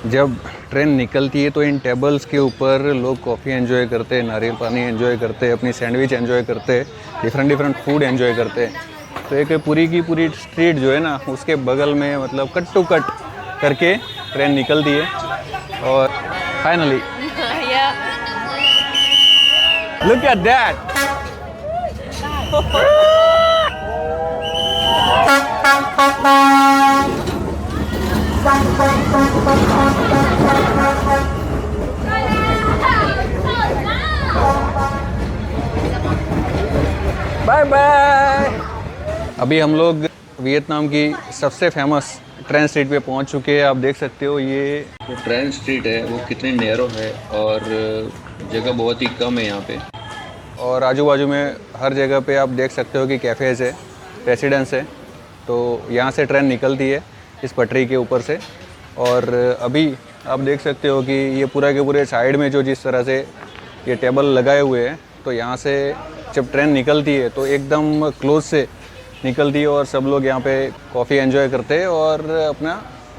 जब ट्रेन निकलती है तो इन टेबल्स के ऊपर लोग कॉफ़ी एंजॉय करते हैं, नारियल पानी एंजॉय करते हैं, अपनी सैंडविच एंजॉय करते हैं, डिफरेंट डिफरेंट फूड एंजॉय करते हैं। तो एक पूरी की पूरी स्ट्रीट जो है ना, उसके बगल में मतलब कट टू कट करके ट्रेन निकलती है। और finally look at that. Bye bye. अभी हम लोग वियतनाम की सबसे फेमस ट्रेन स्ट्रीट पे पहुंच चुके हैं। आप देख सकते हो ये जो ट्रेन स्ट्रीट है वो कितनी नैरो है और जगह बहुत ही कम है यहाँ पे। और आजू बाजू में हर जगह पे आप देख सकते हो कि कैफ़ेज़ है, रेसिडेंस है। तो यहाँ से ट्रेन निकलती है इस पटरी के ऊपर से। और अभी आप देख सकते हो कि ये पूरा के पूरे साइड में जो जिस तरह से ये टेबल लगाए हुए हैं, तो यहाँ से जब ट्रेन निकलती है तो एकदम क्लोज से निकलती है और सब लोग यहाँ पे कॉफ़ी एंजॉय करते हैं और अपना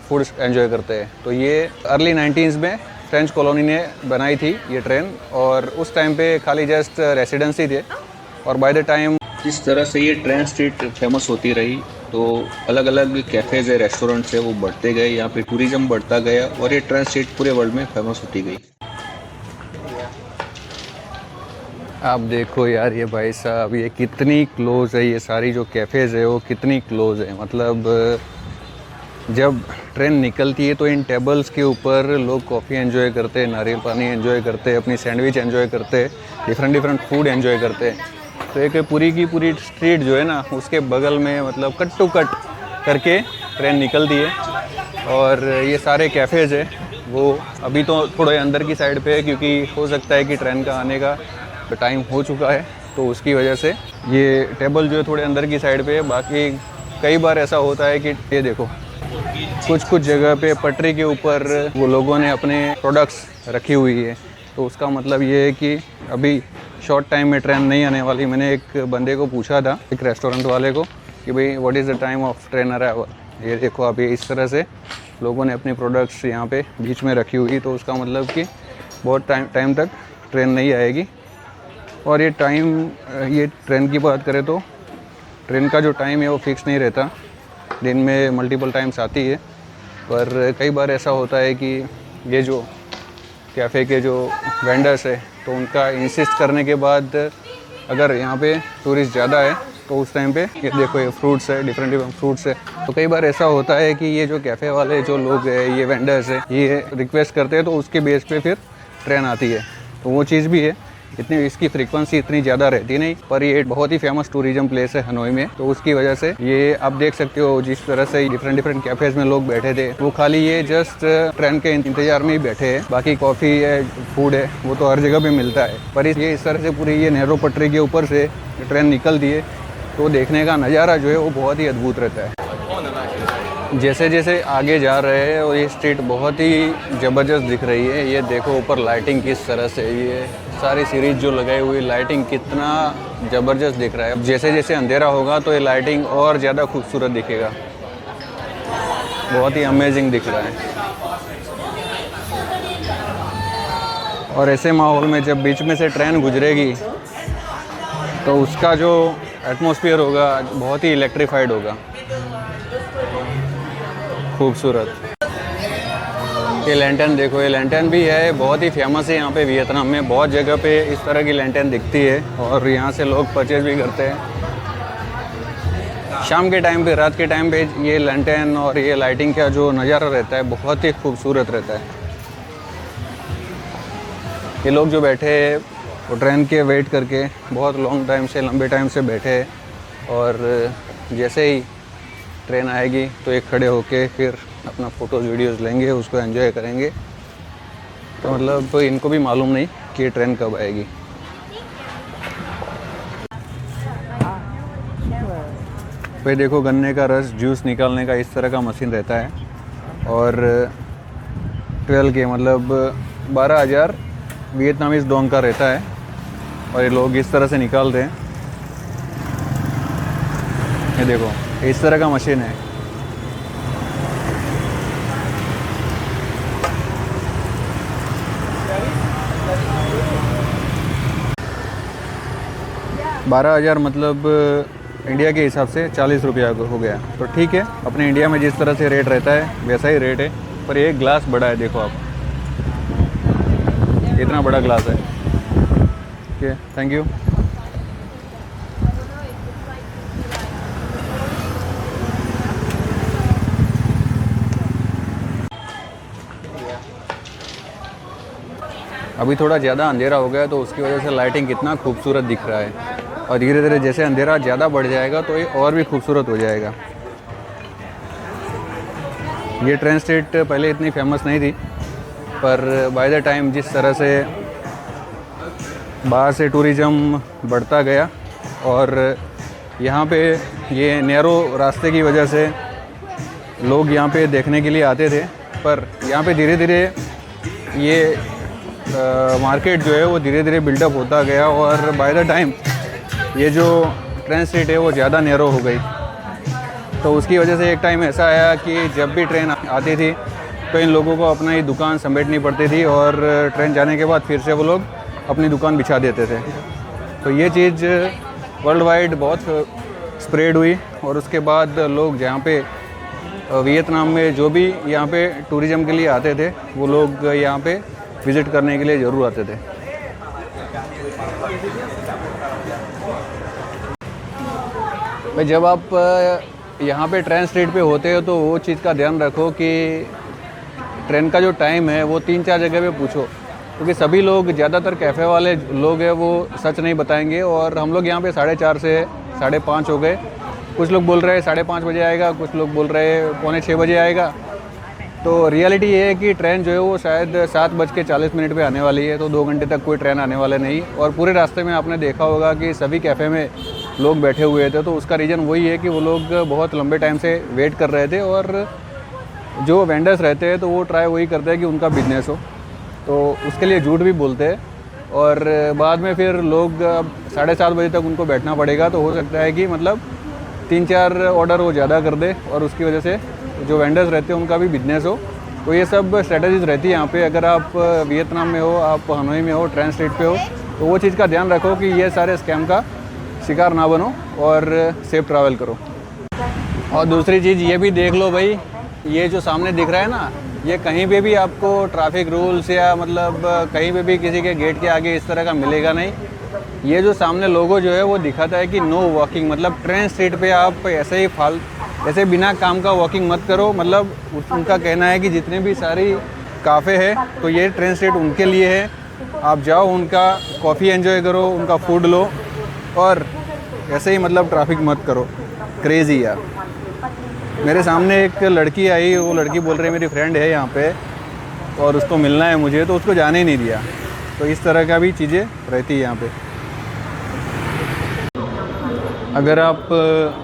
फूड एंजॉय करते हैं। तो ये अर्ली 90s में फ्रेंच कॉलोनी ने बनाई थी ये ट्रेन, और उस टाइम पे खाली जस्ट रेसिडेंसी थे। और बाय द टाइम जिस तरह से ये ट्रेन स्ट्रीट फेमस होती रही, तो अलग अलग कैफ़ेज़ है, रेस्टोरेंट्स है, वो बढ़ते गए, यहाँ पे टूरिज़्म बढ़ता गया और ये ट्रेन स्ट्रीट पूरे वर्ल्ड में फेमस होती गई। आप देखो यार ये भाई साहब, ये कितनी क्लोज़ है, ये सारी जो कैफ़ेज़ है वो कितनी क्लोज़ है। मतलब जब ट्रेन निकलती है तो इन टेबल्स के ऊपर लोग कॉफ़ी एंजॉय करते हैं, नारियल पानी एंजॉय करते हैं, अपनी सैंडविच एंजॉय करते हैं, डिफरेंट डिफरेंट फूड एंजॉय करते हैं। तो एक पूरी की पूरी स्ट्रीट जो है ना, उसके बगल में मतलब कट टू कट करके ट्रेन निकलती है। और ये सारे कैफ़ेज़ है वो अभी तो थोड़े अंदर की साइड पे है, क्योंकि हो सकता है कि ट्रेन का आने का टाइम हो चुका है, तो उसकी वजह से ये टेबल जो है थोड़े अंदर की साइड पे है। बाकी कई बार ऐसा होता है कि ये देखो कुछ जगह पे पटरी के ऊपर वो लोगों ने अपने प्रोडक्ट्स रखी हुई है। तो उसका मतलब ये है कि अभी शॉर्ट टाइम में ट्रेन नहीं आने वाली। मैंने एक बंदे को पूछा था, एक रेस्टोरेंट वाले को, कि भाई what is the time of train arrival. ये देखो अभी इस तरह से लोगों ने अपनी प्रोडक्ट्स यहाँ पे बीच में रखी हुई। तो उसका मतलब कि बहुत टाइम तक ट्रेन नहीं आएगी। और ये ट्रेन की बात करें तो ट्रेन का जो टाइम है वो फिक्स नहीं रहता, दिन में मल्टीपल टाइम्स आती है। पर कई बार ऐसा होता है कि ये जो कैफ़े के जो वेंडर्स है, तो उनका इंसिस्ट करने के बाद अगर यहाँ पे टूरिस्ट ज़्यादा है तो उस टाइम पे ये देखो ये फ्रूट्स है, डिफरेंट डिफरेंट फ्रूट्स है। तो कई बार ऐसा होता है कि ये जो कैफ़े वाले जो लोग हैं, ये वेंडर्स है, ये रिक्वेस्ट करते हैं, तो उसके बेस पे फिर ट्रेन आती है। तो वो चीज़ भी है। इतनी इसकी फ्रीक्वेंसी इतनी ज़्यादा रहती नहीं, पर ये बहुत ही फेमस टूरिज्म प्लेस है हनोई में। तो उसकी वजह से ये आप देख सकते हो जिस तरह से डिफरेंट डिफरेंट कैफ़ेज़ में लोग बैठे थे, वो खाली ये जस्ट ट्रेन के इंतजार में ही बैठे हैं। बाकी कॉफ़ी है, फूड है, वो तो हर जगह पे मिलता है। पर ये इस तरह से पूरी ये नैरो पटरी के ऊपर से ट्रेन निकलती है, तो देखने का नज़ारा जो है वो बहुत ही अद्भुत रहता है। जैसे जैसे आगे जा रहे हैं और ये स्ट्रीट बहुत ही ज़बरदस्त दिख रही है। ये देखो ऊपर लाइटिंग किस तरह से, ये सारी सीरीज जो लगाई हुई लाइटिंग कितना ज़बरदस्त दिख रहा है। जैसे जैसे अंधेरा होगा तो ये लाइटिंग और ज़्यादा खूबसूरत दिखेगा, बहुत ही अमेजिंग दिख रहा है। और ऐसे माहौल में जब बीच में से ट्रेन गुजरेगी तो उसका जो एटमॉस्फेयर होगा बहुत ही इलेक्ट्रीफाइड होगा, खूबसूरत। ये लैंटर्न देखो, ये लैंटर्न भी है, बहुत ही फेमस है यहाँ पे वियतनाम में। बहुत जगह पे इस तरह की लैंटर्न दिखती है और यहाँ से लोग परचेज भी करते हैं। शाम के टाइम पे, रात के टाइम पे ये लैंटर्न और ये लाइटिंग का जो नज़ारा रहता है बहुत ही खूबसूरत रहता है। ये लोग जो बैठे हैं वो ट्रेन के वेट करके बहुत लॉन्ग टाइम से, लंबे टाइम से बैठे हैं। और जैसे ही ट्रेन आएगी तो एक खड़े होके फिर अपना फ़ोटोज़ वीडियोज़ लेंगे, उसको एंजॉय करेंगे। तो मतलब तो इनको भी मालूम नहीं कि ये ट्रेन कब आएगी। फिर देखो गन्ने का रस, जूस निकालने का इस तरह का मशीन रहता है। और 12 के मतलब 12,000 वियतनामीज डोंग का रहता है। और ये लोग इस तरह से निकालते हैं। ये देखो इस तरह का मशीन है। 12,000 मतलब इंडिया के हिसाब से 40 रुपया हो गया। तो ठीक है, अपने इंडिया में जिस तरह से रेट रहता है वैसा ही रेट है, पर ये ग्लास बड़ा है, देखो आप, इतना बड़ा ग्लास है। Okay, thank you. अभी थोड़ा ज़्यादा अंधेरा हो गया तो उसकी वजह से लाइटिंग कितना खूबसूरत दिख रहा है, और धीरे धीरे जैसे अंधेरा ज़्यादा बढ़ जाएगा तो ये और भी खूबसूरत हो जाएगा। ये ट्रेन स्ट्रीट पहले इतनी फेमस नहीं थी, पर बाय द टाइम जिस तरह से बाहर से टूरिज़्म बढ़ता गया और यहाँ पे ये नैरो रास्ते की वजह से लोग यहाँ पे देखने के लिए आते थे, पर यहाँ पे धीरे धीरे ये मार्केट जो है वो धीरे धीरे बिल्डअप होता गया और बाय द टाइम ये जो ट्रेन स्ट्रीट है वो ज़्यादा नैरो हो गई। तो उसकी वजह से एक टाइम ऐसा आया कि जब भी ट्रेन आती थी तो इन लोगों को अपना ही दुकान समेटनी पड़ती थी, और ट्रेन जाने के बाद फिर से वो लोग अपनी दुकान बिछा देते थे। तो ये चीज़ वर्ल्ड वाइड बहुत स्प्रेड हुई, और उसके बाद लोग जहाँ पे वियतनाम में जो भी यहाँ पे टूरिज़्म के लिए आते थे वो लोग यहाँ पे विज़िट करने के लिए ज़रूर आते थे। भाई जब आप यहाँ पे ट्रेन स्ट्रीट पे होते हो तो वो चीज़ का ध्यान रखो कि ट्रेन का जो टाइम है वो 3-4 जगह पे पूछो, क्योंकि सभी लोग, ज़्यादातर कैफ़े वाले लोग हैं वो सच नहीं बताएंगे। और हम लोग यहाँ पे 4:30 से 5:30 हो गए, कुछ लोग बोल रहे हैं 5:30 बजे आएगा, कुछ लोग बोल रहे हैं 6:45 बजे आएगा। तो रियलिटी ये है कि ट्रेन जो है वो शायद 7:40 पे आने वाली है, तो 2 घंटे तक कोई ट्रेन आने वाले नहीं। और पूरे रास्ते में आपने देखा होगा कि सभी कैफ़े में लोग बैठे हुए थे, तो उसका रीज़न वही है कि वो लोग बहुत लंबे टाइम से वेट कर रहे थे, और जो वेंडर्स रहते हैं तो वो ट्राई वही करते हैं कि उनका बिजनेस हो, तो उसके लिए झूठ भी बोलते हैं। और बाद में फिर लोग 7:30 बजे तक उनको बैठना पड़ेगा, तो हो सकता है कि मतलब 3-4 ऑर्डर वो ज़्यादा कर दे, और उसकी वजह से जो वेंडर्स रहते हैं उनका भी बिजनेस हो। तो ये सब स्ट्रेटजीज रहती है यहाँ पे। अगर आप वियतनाम में हो, आप हनोई में हो, ट्रेन स्ट्रीट पे हो, तो वो चीज़ का ध्यान रखो कि ये सारे स्कैम का शिकार ना बनो और सेफ ट्रैवल करो। और दूसरी चीज़ ये भी देख लो भाई, ये जो सामने दिख रहा है ना, ये कहीं पे भी आपको ट्रैफिक रूल्स या मतलब कहीं पे भी किसी के गेट के आगे इस तरह का मिलेगा नहीं। ये जो सामने लोगो जो है वो दिखाता है कि नो वॉकिंग, मतलब ट्रेन स्ट्रीट पे आप ऐसे ही ऐसे बिना काम का वॉकिंग मत करो। मतलब उनका कहना है कि जितने भी सारी काफ़े है तो ये ट्रेन स्ट्रीट उनके लिए है, आप जाओ, उनका कॉफ़ी एंजॉय करो, उनका फूड लो, और ऐसे ही मतलब ट्रैफिक मत करो। क्रेज़ी यार। मेरे सामने एक लड़की आई, वो लड़की बोल रही है मेरी फ्रेंड है यहाँ पे और उसको मिलना है मुझे, तो उसको जाने ही नहीं दिया। तो इस तरह का भी चीज़ें रहती है यहाँ पे। अगर आप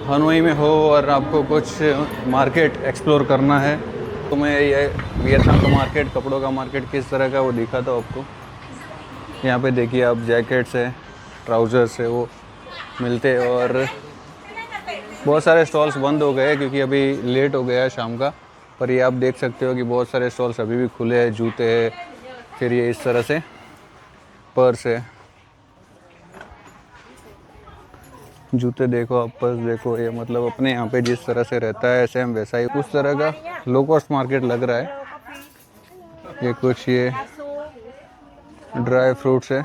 हनोई में हो और आपको कुछ मार्केट एक्सप्लोर करना है तो मैं ये वियतनाम का मार्केट, कपड़ों का मार्केट किस तरह का वो दिखाता हूँ आपको। यहाँ पे देखिए आप, जैकेट्स है, ट्राउज़र्स है, वो मिलते हैं। और बहुत सारे स्टॉल्स बंद हो गए क्योंकि अभी लेट हो गया है शाम का, पर ये आप देख सकते हो कि बहुत सारे स्टॉल्स अभी भी खुले हैं। जूते हैं, फिर ये इस तरह से पर्स है, जूते देखो आप, पर्स देखो, ये मतलब अपने यहाँ पे जिस तरह से रहता है सेम वैसा ही उस तरह का लो कॉस्ट मार्केट लग रहा है। ये कुछ ये ड्राई फ्रूट्स है,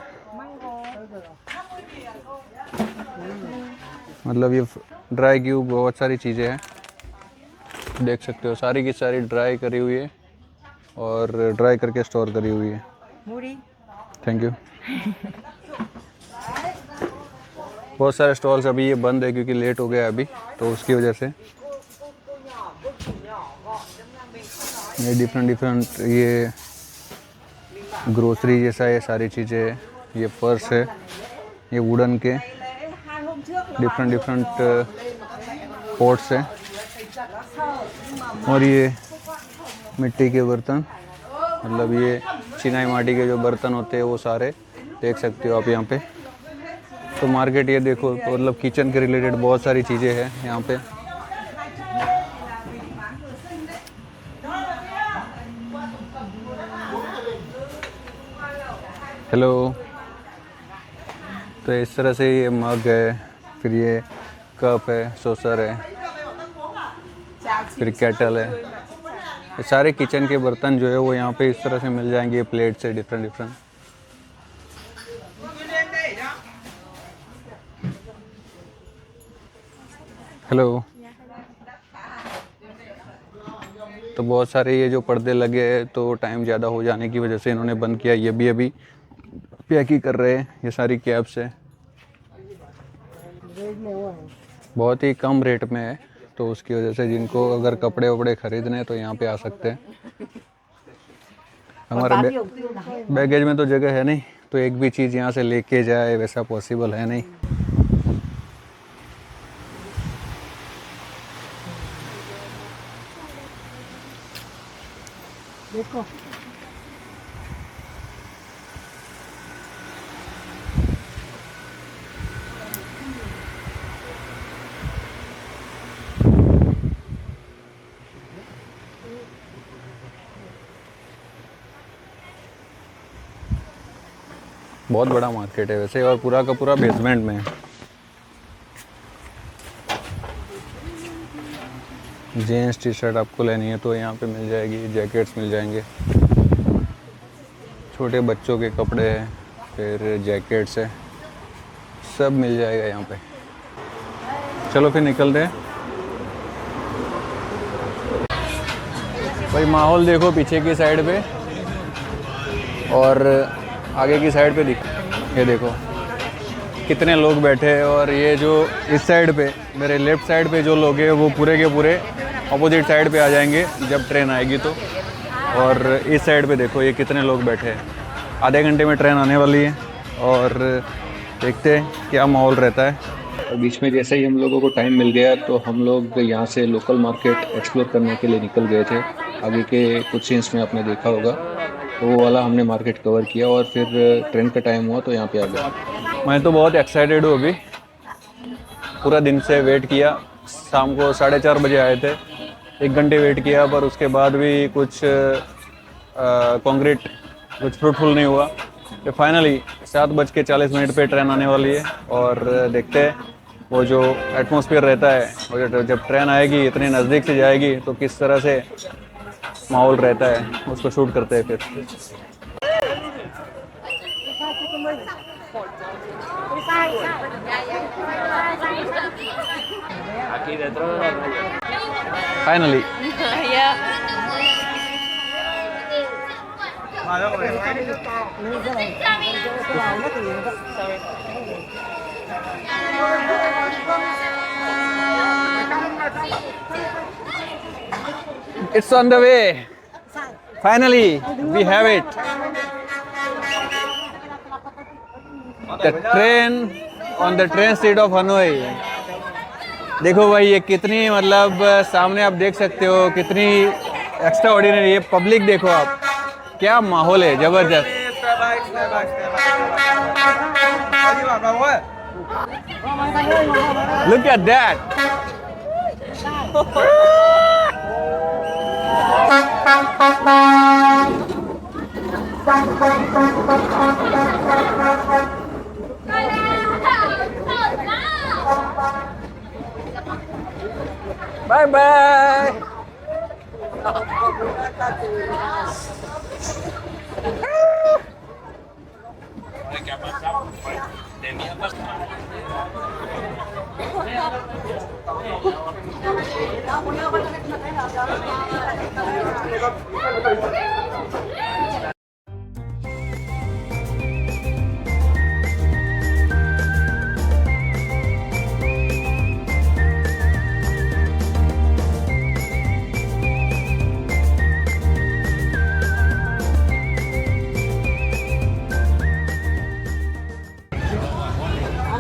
मतलब ये ड्राई क्यूब, बहुत सारी चीज़ें हैं, देख सकते हो सारी की सारी ड्राई करी हुई है और ड्राई करके स्टोर करी हुई है। Thank you. बहुत सारे स्टॉल्स अभी ये बंद है क्योंकि लेट हो गया अभी, तो उसकी वजह से। ये डिफरेंट ये ग्रोसरी जैसा ये सारी चीज़ें, ये पर्स है, ये वुडन के डिफरेंट पॉट्स है, और ये मिट्टी के बर्तन, मतलब ये चिनाई माटी के जो बर्तन होते हैं वो सारे देख सकते हो आप यहाँ पे। तो मार्केट ये देखो, तो मतलब किचन के रिलेटेड बहुत सारी चीज़ें हैं यहाँ पे। हेलो, तो इस तरह से ये मग है, फिर ये कप है, सॉसर है, फिर केटल है। ये सारे किचन के बर्तन जो है वो यहाँ पे इस तरह से मिल जाएंगे, प्लेट से डिफरेंट डिफरेंट। हेलो। तो बहुत सारे ये जो पर्दे लगे हैं तो टाइम ज़्यादा हो जाने की वजह से इन्होंने बंद किया। ये भी अभी पैक ही कर रहे हैं। ये सारी कैब्स है, बहुत ही कम रेट में है, तो उसकी वजह से जिनको अगर कपड़े वपड़े ख़रीदने हैं तो यहाँ पे आ सकते हैं। हमारे बैगेज में तो जगह है नहीं, तो एक भी चीज़ यहाँ से लेके जाए वैसा पॉसिबल है नहीं। देखो बहुत बड़ा मार्केट है वैसे, और पूरा का पूरा बेसमेंट में है। जीन्स टी शर्ट आपको लेनी है तो यहाँ पे मिल जाएगी, जैकेट्स मिल जाएंगे, छोटे बच्चों के कपड़े हैं, फिर जैकेट्स है, सब मिल जाएगा यहाँ पे। चलो फिर निकलते हैं। भाई माहौल देखो पीछे की साइड पे और आगे की साइड पे ये देखो कितने लोग बैठे हैं। और ये जो इस साइड पे मेरे लेफ़्ट साइड पे जो लोग हैं वो पूरे के पूरे अपोजिट साइड पे आ जाएंगे जब ट्रेन आएगी तो। और इस साइड पे देखो ये कितने लोग बैठे हैं। आधे घंटे में ट्रेन आने वाली है और देखते हैं क्या माहौल रहता है। और बीच में जैसे ही हम लोगों को टाइम मिल गया तो हम लोग यहाँ से लोकल मार्केट एक्सप्लोर करने के लिए निकल गए थे। आगे के कुछ सीन्स में आपने देखा होगा, तो वो वाला हमने मार्केट कवर किया और फिर ट्रेन का टाइम हुआ तो यहाँ पे आ गया। मैं तो बहुत एक्साइटेड हूँ अभी, पूरा दिन से वेट किया। शाम को 4:30 बजे आए थे, 1 घंटे वेट किया, पर उसके बाद भी कुछ कॉन्क्रीट कुछ फ्रूटफुल नहीं हुआ। तो फाइनली 7:40 पे ट्रेन आने वाली है और देखते हैं वो जो एटमॉस्फेयर रहता है, वो जब ट्रेन आएगी इतने नज़दीक से जाएगी तो किस तरह से माहौल रहता है, उसको शूट करते हैं फिर। Finally it's on the way. Finally we have it. The train on the train state of Hanoi. देखो भाई ये कितनी मतलब सामने आप देख सकते हो कितनी एक्स्ट्रा ऑर्डिनरी है। पब्लिक देखो आप, क्या माहौल है, जबरदस्त। Look at that. Bye bye.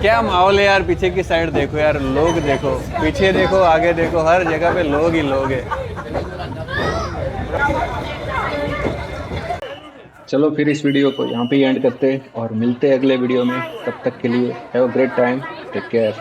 क्या माहौल है यार। पीछे की साइड देखो यार, लोग देखो, पीछे देखो, आगे देखो, हर जगह पे लोग ही लोग हैं। चलो फिर इस वीडियो को यहाँ पे ही एंड करते हैं और मिलते हैं अगले वीडियो में। तब तक के लिए have a great time, take care.